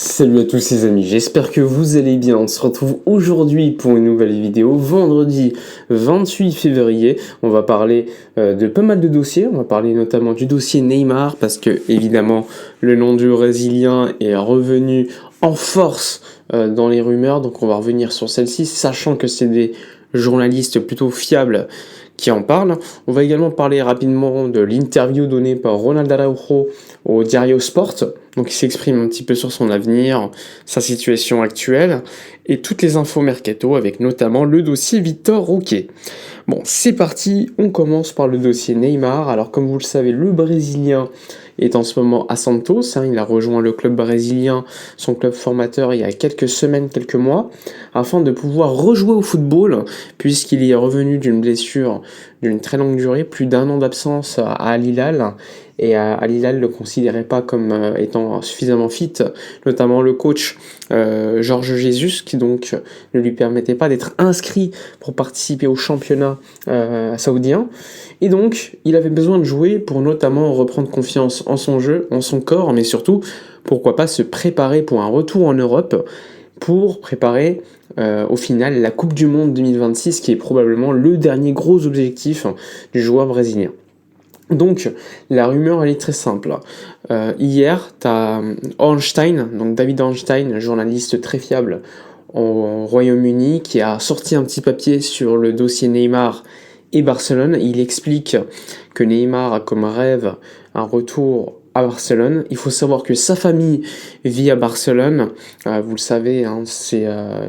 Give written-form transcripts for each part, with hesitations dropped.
Salut à tous les amis, j'espère que vous allez bien. On se retrouve aujourd'hui pour une nouvelle vidéo, vendredi 28 février. On va parler de pas mal de dossiers, on va parler notamment du dossier Neymar, parce que évidemment le nom du Brésilien est revenu en force dans les rumeurs, donc on va revenir sur celle-ci, sachant que c'est des journalistes plutôt fiables qui en parlent. On va également parler rapidement de l'interview donnée par Ronald Araujo au Diario Sport, donc il s'exprime un petit peu sur son avenir, sa situation actuelle, et toutes les infos mercato, avec notamment le dossier Victor Roque. Bon, c'est parti, on commence par le dossier Neymar. Alors comme vous le savez, le Brésilien est en ce moment à Santos, il a rejoint le club brésilien, son club formateur, il y a quelques semaines, quelques mois, afin de pouvoir rejouer au football, puisqu'il y est revenu d'une blessure d'une très longue durée, plus d'un an d'absence à Al Hilal, et Al Hilal ne le considérait pas comme étant suffisamment fit, notamment le coach Jorge Jesus, qui donc ne lui permettait pas d'être inscrit pour participer au championnat saoudien. Et donc, il avait besoin de jouer pour notamment reprendre confiance en son jeu, en son corps, mais surtout, pourquoi pas se préparer pour un retour en Europe, pour préparer au final la Coupe du Monde 2026, qui est probablement le dernier gros objectif du joueur brésilien. Donc, la rumeur, elle est très simple. Hier, tu as Ornstein, donc David Ornstein, journaliste très fiable au Royaume-Uni, qui a sorti un petit papier sur le dossier Neymar et Barcelone. Il explique que Neymar a comme rêve un retour à Barcelone. Il faut savoir que sa famille vit à Barcelone. Vous le savez,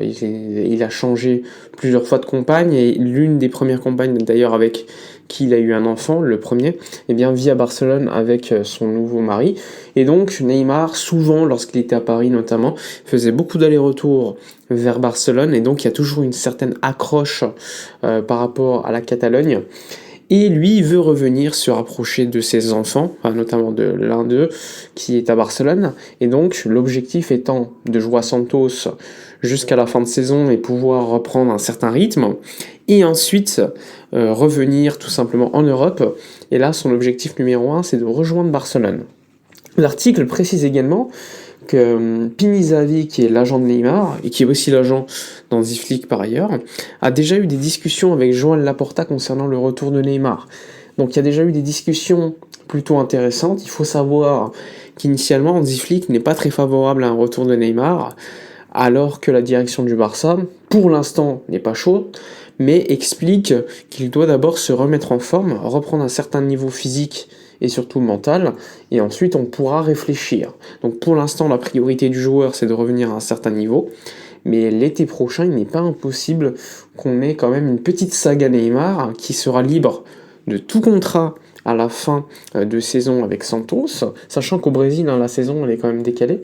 il a changé plusieurs fois de compagne, et l'une des premières compagnes, d'ailleurs avec qui il a eu un enfant, le premier, vit à Barcelone avec son nouveau mari. Et donc Neymar, souvent lorsqu'il était à Paris notamment, faisait beaucoup d'allers-retours vers Barcelone, et donc il y a toujours une certaine accroche par rapport à la Catalogne. Et lui, il veut revenir se rapprocher de ses enfants, notamment de l'un d'eux qui est à Barcelone. Et donc, l'objectif étant de jouer à Santos jusqu'à la fin de saison et pouvoir reprendre un certain rythme. Et ensuite, revenir tout simplement en Europe. Et là, son objectif numéro 1, c'est de rejoindre Barcelone. L'article précise également que Pini Zahavi, qui est l'agent de Neymar, et qui est aussi l'agent d'Hansi par ailleurs, a déjà eu des discussions avec Joan Laporta concernant le retour de Neymar. Donc il y a déjà eu des discussions plutôt intéressantes. Il faut savoir qu'initialement, Hansi n'est pas très favorable à un retour de Neymar, alors que la direction du Barça, pour l'instant, n'est pas chaude, mais explique qu'il doit d'abord se remettre en forme, reprendre un certain niveau physique et surtout mental, et ensuite on pourra réfléchir. Donc pour l'instant, la priorité du joueur, c'est de revenir à un certain niveau, mais l'été prochain, il n'est pas impossible qu'on ait quand même une petite saga Neymar qui sera libre de tout contrat à la fin de saison avec Santos, sachant qu'au Brésil, la saison elle est quand même décalée.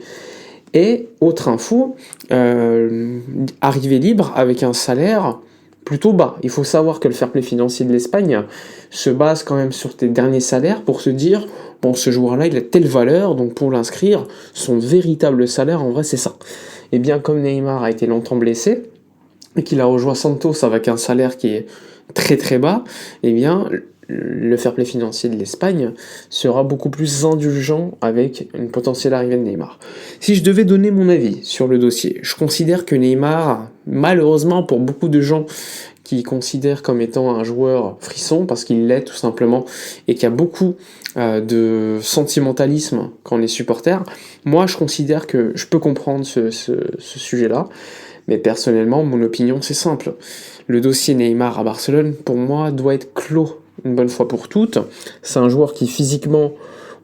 Et autre info, arriver libre avec un salaire plutôt bas. Il faut savoir que le fair play financier de l'Espagne se base quand même sur tes derniers salaires pour se dire, bon, ce joueur-là, il a telle valeur, donc pour l'inscrire, son véritable salaire, en vrai, c'est ça. Et bien, comme Neymar a été longtemps blessé, et qu'il a rejoint Santos avec un salaire qui est très très bas, eh bien, le fair play financier de l'Espagne sera beaucoup plus indulgent avec une potentielle arrivée de Neymar. Si je devais donner mon avis sur le dossier, je considère que Neymar, malheureusement pour beaucoup de gens qui considèrent comme étant un joueur frisson, parce qu'il l'est tout simplement, et qu'il y a beaucoup de sentimentalisme quand on est supporter, moi je considère que je peux comprendre ce sujet-là, mais personnellement, mon opinion c'est simple. Le dossier Neymar à Barcelone, pour moi, doit être clos une bonne fois pour toutes. C'est un joueur qui physiquement,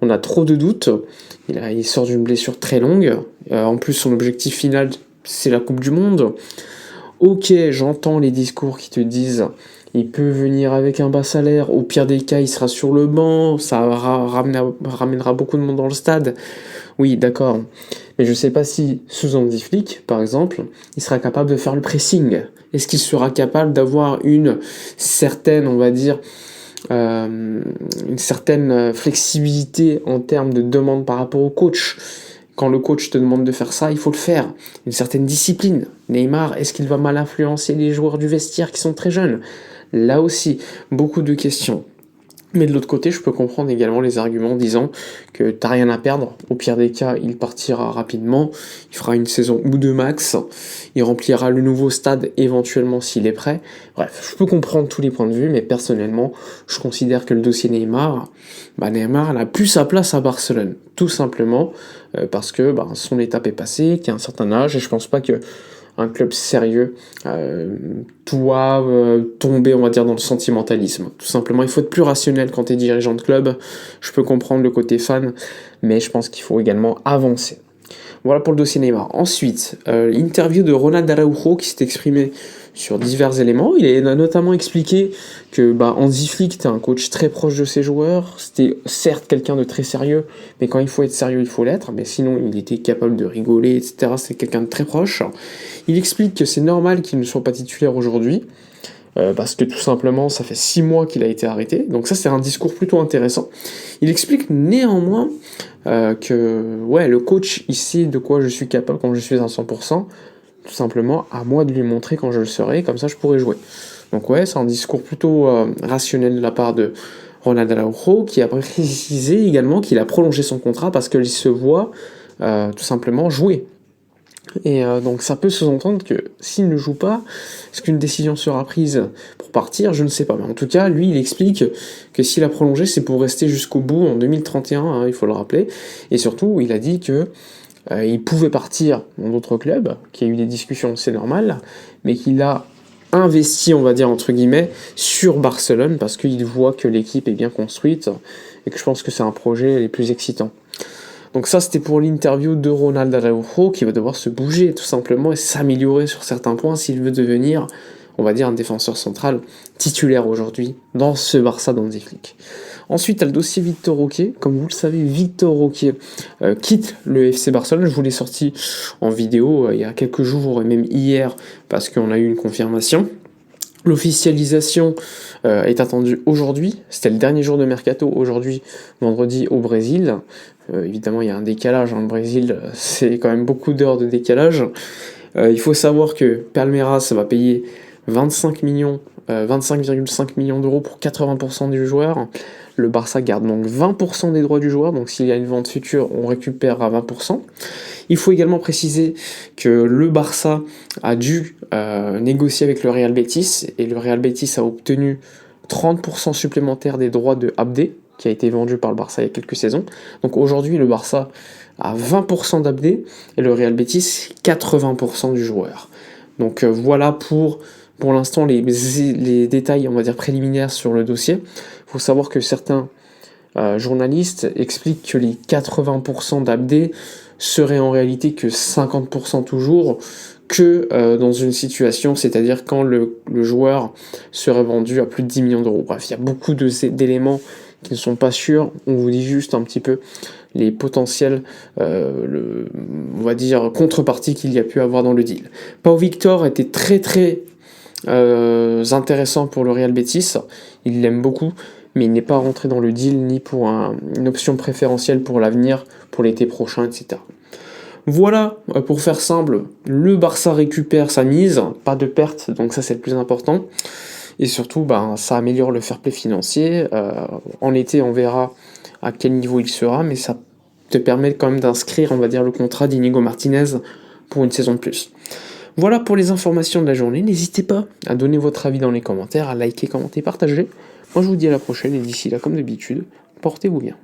on a trop de doutes. Il sort d'une blessure très longue. En plus, son objectif final, c'est la Coupe du Monde. Ok, j'entends les discours qui te disent il peut venir avec un bas salaire, au pire des cas, il sera sur le banc, ça ramènera beaucoup de monde dans le stade. Oui, d'accord. Mais je ne sais pas si, sous Hansi Flick, par exemple, il sera capable de faire le pressing. Est-ce qu'il sera capable d'avoir une certaine, on va dire, une certaine flexibilité en termes de demande par rapport au coach? Quand le coach te demande de faire ça, il faut le faire. Une certaine discipline. Neymar, est-ce qu'il va mal influencer les joueurs du vestiaire qui sont très jeunes? Là aussi, beaucoup de questions. Mais de l'autre côté, je peux comprendre également les arguments disant que t'as rien à perdre. Au pire des cas, il partira rapidement, il fera une saison ou deux max, il remplira le nouveau stade éventuellement s'il est prêt. Bref, je peux comprendre tous les points de vue, mais personnellement, je considère que le dossier Neymar, Neymar n'a plus sa place à Barcelone. Tout simplement parce que son étape est passée, qu'il a un certain âge, et je pense pas que un club sérieux doit tomber, on va dire, dans le sentimentalisme. Tout simplement, il faut être plus rationnel quand tu es dirigeant de club. Je peux comprendre le côté fan, mais je pense qu'il faut également avancer. Voilà pour le dossier Neymar. Ensuite, l'interview de Ronald Araujo qui s'est exprimé sur divers éléments. Il a notamment expliqué que Hansi Flick était un coach très proche de ses joueurs. C'était certes quelqu'un de très sérieux, mais quand il faut être sérieux, il faut l'être. Mais sinon, il était capable de rigoler, etc. C'est quelqu'un de très proche. Il explique que c'est normal qu'il ne soit pas titulaire aujourd'hui, parce que tout simplement, ça fait 6 mois qu'il a été arrêté. Donc ça, c'est un discours plutôt intéressant. Il explique néanmoins que le coach, il sait de quoi je suis capable quand je suis à 100%. Tout simplement, à moi de lui montrer quand je le serai, comme ça je pourrai jouer. Donc c'est un discours plutôt rationnel de la part de Ronald Araujo, qui a précisé également qu'il a prolongé son contrat parce qu'il se voit tout simplement jouer. Et donc ça peut sous-entendre que s'il ne joue pas, est-ce qu'une décision sera prise pour partir? Je ne sais pas. Mais en tout cas, lui, il explique que s'il a prolongé, c'est pour rester jusqu'au bout en 2031, il faut le rappeler. Et surtout, il a dit que il pouvait partir dans d'autres clubs, qu'il y a eu des discussions, c'est normal, mais qu'il a investi, on va dire, entre guillemets, sur Barcelone, parce qu'il voit que l'équipe est bien construite, et que je pense que c'est un projet les plus excitants. Donc ça, c'était pour l'interview de Ronald Araujo, qui va devoir se bouger, tout simplement, et s'améliorer sur certains points s'il veut devenir, on va dire, un défenseur central titulaire aujourd'hui dans ce Barça d'Hansi Flick. Ensuite, à le dossier Victor Roque. Comme vous le savez, Victor Roque quitte le FC Barcelone. Je vous l'ai sorti en vidéo il y a quelques jours, et même hier, parce qu'on a eu une confirmation. L'officialisation est attendue aujourd'hui. C'était le dernier jour de mercato, aujourd'hui, vendredi, au Brésil. Évidemment, il y a un décalage. Le Brésil, c'est quand même beaucoup d'heures de décalage. Il faut savoir que Palmeiras va payer 25,5 millions d'euros pour 80% du joueur. Le Barça garde donc 20% des droits du joueur, donc s'il y a une vente future, on récupère à 20%. Il faut également préciser que le Barça a dû négocier avec le Real Betis, et le Real Betis a obtenu 30% supplémentaires des droits de Abdé, qui a été vendu par le Barça il y a quelques saisons. Donc aujourd'hui, le Barça a 20% d'Abdé, et le Real Betis 80% du joueur. Donc voilà pour l'instant les détails, on va dire, préliminaires sur le dossier. Il faut savoir que certains journalistes expliquent que les 80% d'Abdé seraient en réalité que 50% toujours, que dans une situation, c'est-à-dire quand le joueur serait vendu à plus de 10 millions d'euros. Bref, il y a beaucoup d'éléments qui ne sont pas sûrs. On vous dit juste un petit peu les potentiels, on va dire, contreparties qu'il y a pu avoir dans le deal. Pau Victor était très très intéressant pour le Real Betis, il l'aime beaucoup, mais il n'est pas rentré dans le deal ni pour une option préférentielle pour l'avenir, pour l'été prochain, etc. Voilà, pour faire simple, le Barça récupère sa mise, pas de perte, donc ça c'est le plus important, et surtout ça améliore le fair play financier. En été on verra à quel niveau il sera, mais ça te permet quand même d'inscrire, on va dire, le contrat d'Inigo Martinez pour une saison de plus. Voilà pour les informations de la journée. N'hésitez pas à donner votre avis dans les commentaires, à liker, commenter, partager. Moi je vous dis à la prochaine, et d'ici là, comme d'habitude, portez-vous bien.